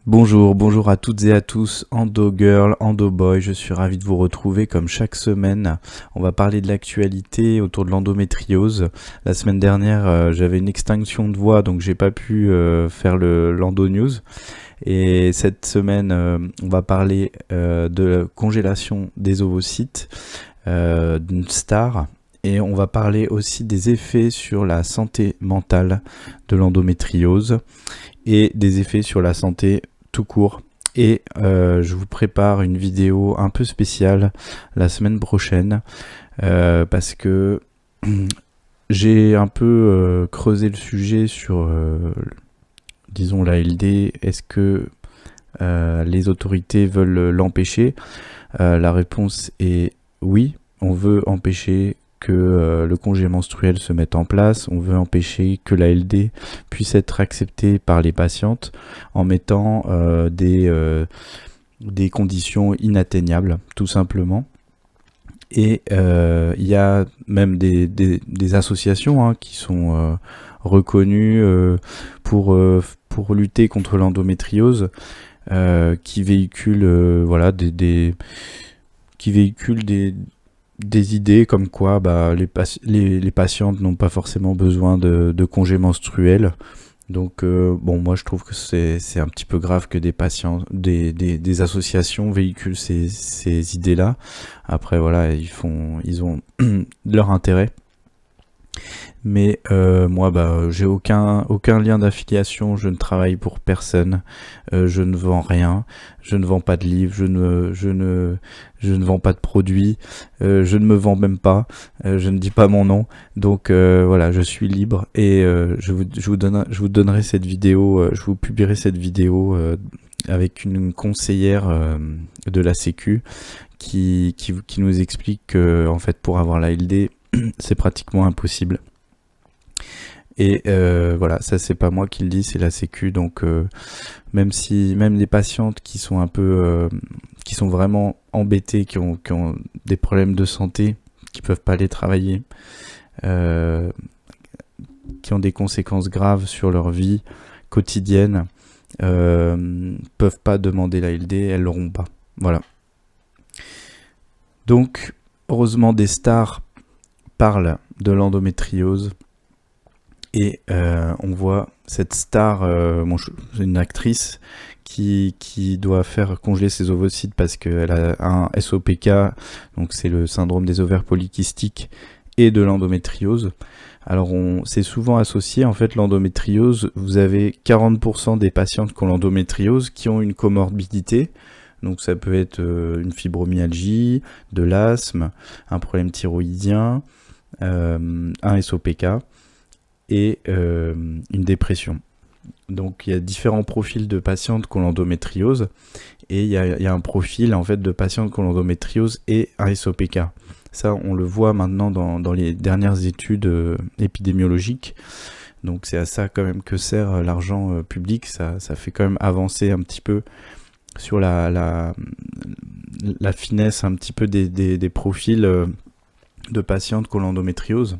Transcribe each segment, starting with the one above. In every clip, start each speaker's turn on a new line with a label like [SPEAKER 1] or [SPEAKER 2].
[SPEAKER 1] Bonjour à toutes et à tous, Endo Girl, Endo Boy, je suis ravi de vous retrouver comme chaque semaine. On va parler de l'actualité autour de l'endométriose. La semaine dernière, j'avais une extinction de voix, donc j'ai pas pu faire l'Endo News. Et cette semaine, on va parler de la congélation des ovocytes, d'une star. Et on va parler aussi des effets sur la santé mentale de l'endométriose et des effets sur la santé tout court. Et je vous prépare une vidéo un peu spéciale la semaine prochaine parce que j'ai un peu creusé le sujet sur, disons, la LD. Est-ce que les autorités veulent l'empêcher? La réponse est oui, on veut empêcher que le congé menstruel se mette en place, on veut empêcher que la LD puisse être acceptée par les patientes en mettant des conditions inatteignables, tout simplement. Et il y a même des associations qui sont reconnues pour lutter contre l'endométriose, qui véhiculent qui véhiculent des idées comme quoi les patientes n'ont pas forcément besoin de congés menstruels. Donc moi je trouve que c'est un petit peu grave que des patients, des associations véhiculent ces idées-là. Après voilà, ils ont leur intérêt. Mais moi j'ai aucun lien d'affiliation, je ne travaille pour personne, je ne vends rien, je ne vends pas de livres, je ne vends pas de produits, je ne me vends même pas, je ne dis pas mon nom. Donc voilà, je suis libre et je vous donnerai cette vidéo, je vous publierai cette vidéo avec une conseillère de la Sécu qui nous explique que en fait pour avoir la LD c'est pratiquement impossible. Et voilà, ça c'est pas moi qui le dis, c'est la Sécu. Donc même les patientes qui sont un peu, qui sont vraiment embêtées, qui ont des problèmes de santé, qui peuvent pas aller travailler, qui ont des conséquences graves sur leur vie quotidienne, peuvent pas demander la LD, elles l'auront pas. Voilà. Donc heureusement des stars parlent de l'endométriose. Et on voit cette star, une actrice qui doit faire congeler ses ovocytes parce qu'elle a un SOPK, donc c'est le syndrome des ovaires polykystiques, et de l'endométriose. Alors c'est souvent associé, en fait, l'endométriose, vous avez 40% des patientes qui ont l'endométriose qui ont une comorbidité. Donc ça peut être une fibromyalgie, de l'asthme, un problème thyroïdien, un SOPK et une dépression. Donc il y a différents profils de patientes qui ont l'endométriose et il y a un profil en fait de patientes qui ont l'endométriose et un SOPK. Ça on le voit maintenant dans les dernières études épidémiologiques. Donc c'est à ça quand même que sert l'argent public, ça fait quand même avancer un petit peu sur la finesse un petit peu des profils de patientes qui ont l'endométriose.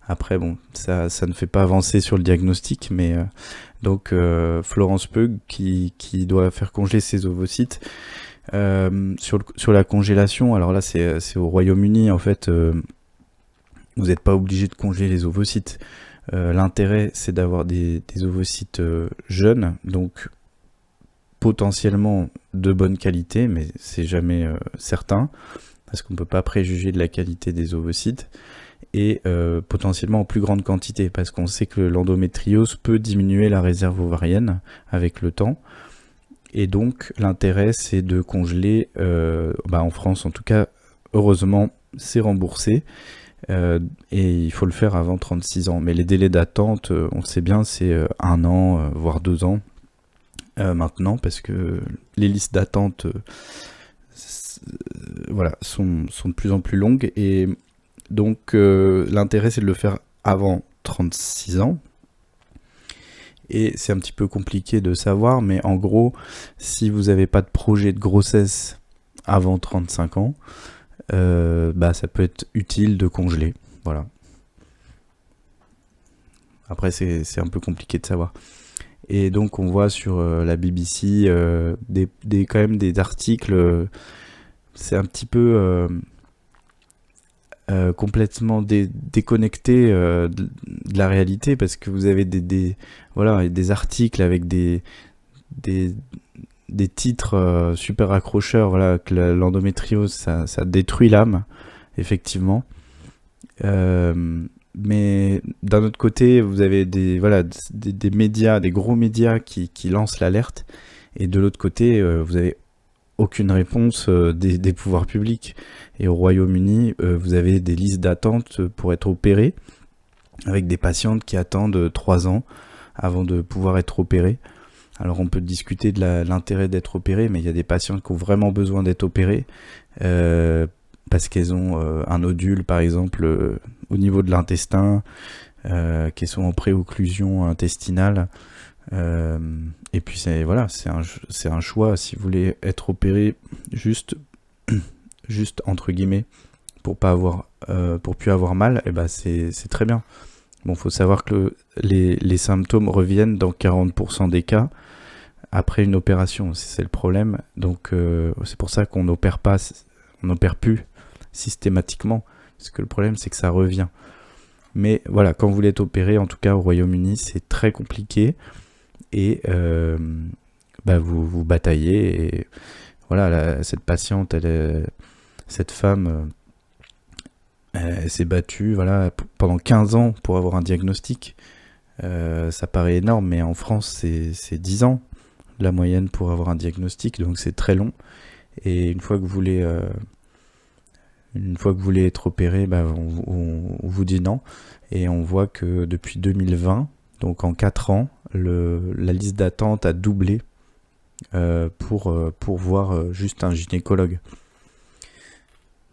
[SPEAKER 1] Après, bon, ça ne fait pas avancer sur le diagnostic, mais donc Florence Pugh qui doit faire congeler ses ovocytes. Sur la congélation, alors là c'est au Royaume-Uni en fait, vous n'êtes pas obligé de congeler les ovocytes. L'intérêt c'est d'avoir des ovocytes jeunes, donc potentiellement de bonne qualité, mais c'est jamais certain, parce qu'on ne peut pas préjuger de la qualité des ovocytes. Et potentiellement en plus grande quantité, parce qu'on sait que l'endométriose peut diminuer la réserve ovarienne avec le temps. Et donc l'intérêt c'est de congeler, en France en tout cas, heureusement c'est remboursé, et il faut le faire avant 36 ans. Mais les délais d'attente, on sait bien, c'est 1 an, voire 2 ans maintenant, parce que les listes d'attente sont de plus en plus longues. Et donc l'intérêt c'est de le faire avant 36 ans. Et c'est un petit peu compliqué de savoir, mais en gros, si vous n'avez pas de projet de grossesse avant 35 ans, ça peut être utile de congeler. Voilà. Après, c'est un peu compliqué de savoir. Et donc on voit sur la BBC quand même des articles, c'est un petit peu complètement déconnecté de la réalité, parce que vous avez voilà, des articles avec des, des titres super accrocheurs, voilà, que l'endométriose, ça détruit l'âme, effectivement. Mais d'un autre côté, vous avez des médias, des gros médias qui lancent l'alerte, et de l'autre côté, vous avez aucune réponse des pouvoirs publics. Et au Royaume-Uni, vous avez des listes d'attente pour être opérées, avec des patientes qui attendent 3 ans avant de pouvoir être opérées. Alors on peut discuter de l'intérêt d'être opéré, mais il y a des patientes qui ont vraiment besoin d'être opérées, parce qu'elles ont un nodule, par exemple, au niveau de l'intestin, qu'elles sont en préocclusion intestinale. Et puis c'est un choix. Si vous voulez être opéré juste entre guillemets, pour plus avoir mal, et ben c'est très bien. Bon, faut savoir que les symptômes reviennent dans 40% des cas après une opération. C'est le problème. Donc c'est pour ça qu'on n'opère plus systématiquement, parce que le problème c'est que ça revient. Mais voilà, quand vous voulez être opéré, en tout cas au Royaume-Uni, c'est très compliqué, et vous bataillez. Et voilà, cette patiente, cette femme, elle s'est battue, voilà, pendant 15 ans pour avoir un diagnostic. Ça paraît énorme, mais en France, c'est 10 ans la moyenne pour avoir un diagnostic, donc c'est très long. Et une fois que vous voulez être opéré, on vous dit non. Et on voit que depuis 2020, donc en 4 ans, la liste d'attente a doublé pour voir juste un gynécologue.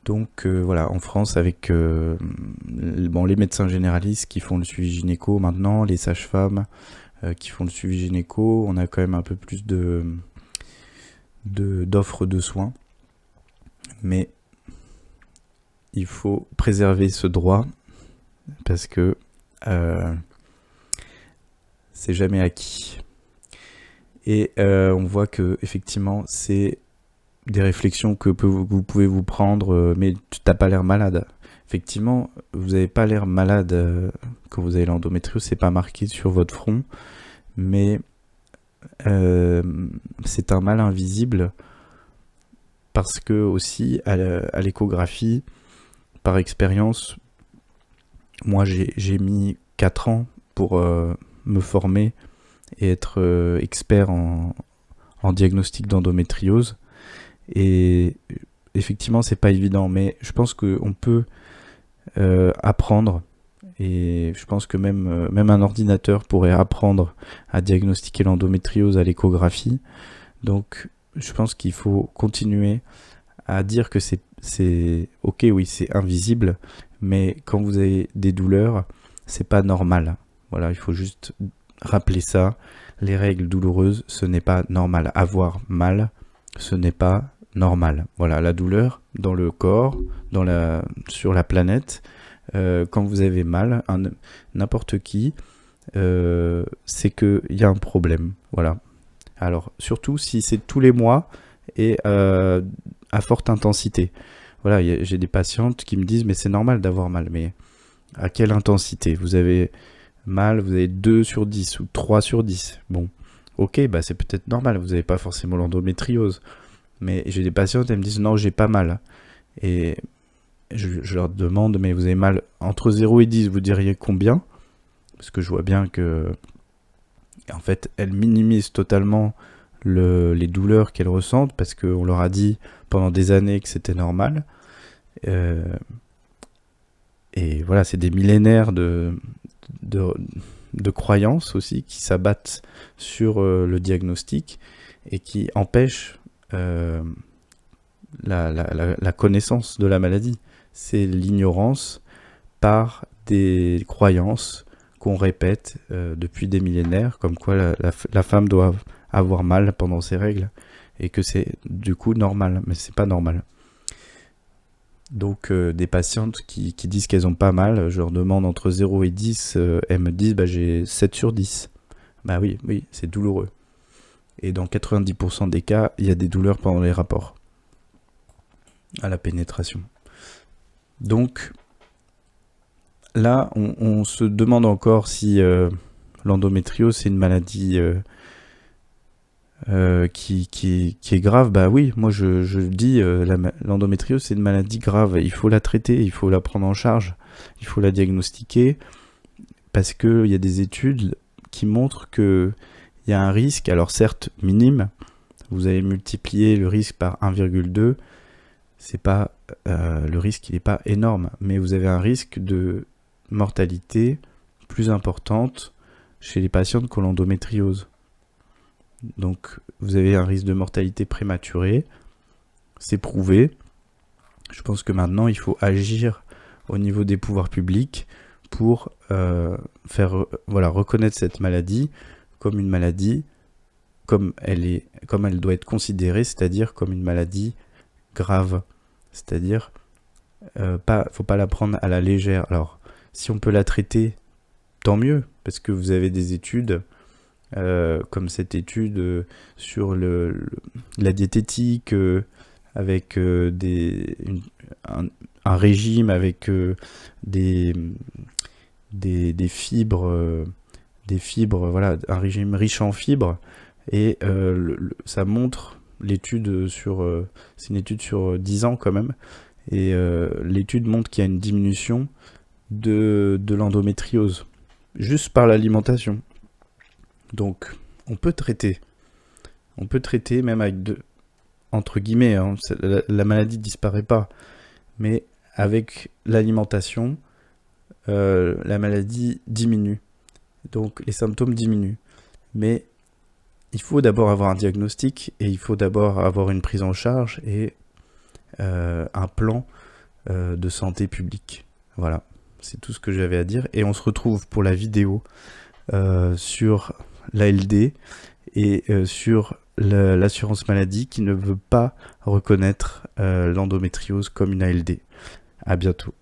[SPEAKER 1] Donc voilà, en France, avec les médecins généralistes qui font le suivi gynéco maintenant, les sages-femmes qui font le suivi gynéco, on a quand même un peu plus d'offres de soins. Mais il faut préserver ce droit, parce que c'est jamais acquis. Et on voit que effectivement c'est des réflexions que vous pouvez vous prendre, mais t'as pas l'air malade. Effectivement, vous n'avez pas l'air malade quand vous avez l'endométriose, c'est pas marqué sur votre front, mais c'est un mal invisible, parce que aussi à l'échographie, par expérience, moi j'ai mis 4 ans pour me former et être expert en diagnostic d'endométriose. Et effectivement, c'est pas évident, mais je pense qu'on peut apprendre, et je pense que même un ordinateur pourrait apprendre à diagnostiquer l'endométriose à l'échographie. Donc je pense qu'il faut continuer à dire que c'est ok, oui, c'est invisible, mais quand vous avez des douleurs, c'est pas normal. Voilà, il faut juste rappeler ça. Les règles douloureuses, ce n'est pas normal. Avoir mal, ce n'est pas normal. Voilà, la douleur dans le corps, sur la planète, quand vous avez mal, n'importe qui, c'est qu'il y a un problème. Voilà. Alors, surtout si c'est tous les mois et à forte intensité. Voilà, j'ai des patientes qui me disent, mais c'est normal d'avoir mal. Mais à quelle intensité? Vous avez mal, vous avez 2 sur 10 ou 3 sur 10. Bon, ok, c'est peut-être normal, vous n'avez pas forcément l'endométriose. Mais j'ai des patientes, elles me disent, non, j'ai pas mal. Et je leur demande, mais vous avez mal entre 0 et 10, vous diriez combien? Parce que je vois bien que, en fait, elles minimisent totalement les douleurs qu'elles ressentent, parce qu'on leur a dit pendant des années que c'était normal. Et voilà, c'est des millénaires de croyances aussi qui s'abattent sur le diagnostic et qui empêchent la connaissance de la maladie. C'est l'ignorance par des croyances qu'on répète depuis des millénaires, comme quoi la femme doit avoir mal pendant ses règles, et que c'est du coup normal, mais c'est pas normal. Donc des patientes qui disent qu'elles ont pas mal, je leur demande entre 0 et 10, elles me disent j'ai 7 sur 10. Bah oui, oui, c'est douloureux. Et dans 90% des cas, il y a des douleurs pendant les rapports à la pénétration. Donc là, on se demande encore si l'endométriose, c'est une maladie qui est grave. Bah oui, moi je dis, l'endométriose, c'est une maladie grave. Il faut la traiter, il faut la prendre en charge, il faut la diagnostiquer, parce qu'il y a des études qui montrent qu'il y a un risque, alors certes minime, vous avez multiplié le risque par 1,2, c'est pas, le risque il n'est pas énorme, mais vous avez un risque de mortalité plus importante chez les patients qui ont l'endométriose. Donc vous avez un risque de mortalité prématurée, c'est prouvé. Je pense que maintenant il faut agir au niveau des pouvoirs publics pour faire reconnaître cette maladie comme une maladie comme elle doit être considérée, c'est-à-dire comme une maladie grave. C'est-à-dire, faut pas la prendre à la légère. Alors, si on peut la traiter, tant mieux, parce que vous avez des études, comme cette étude sur la diététique, avec un régime avec des fibres, voilà, un régime riche en fibres, et ça montre l'étude c'est une étude sur 10 ans quand même, et l'étude montre qu'il y a une diminution de l'endométriose juste par l'alimentation. Donc on peut traiter même avec entre guillemets, hein, la maladie disparaît pas, mais avec l'alimentation, la maladie diminue, donc les symptômes diminuent. Mais il faut d'abord avoir un diagnostic, et il faut d'abord avoir une prise en charge et un plan de santé publique. Voilà, c'est tout ce que j'avais à dire, et on se retrouve pour la vidéo sur l'ALD et sur l'assurance maladie qui ne veut pas reconnaître l'endométriose comme une ALD. À bientôt.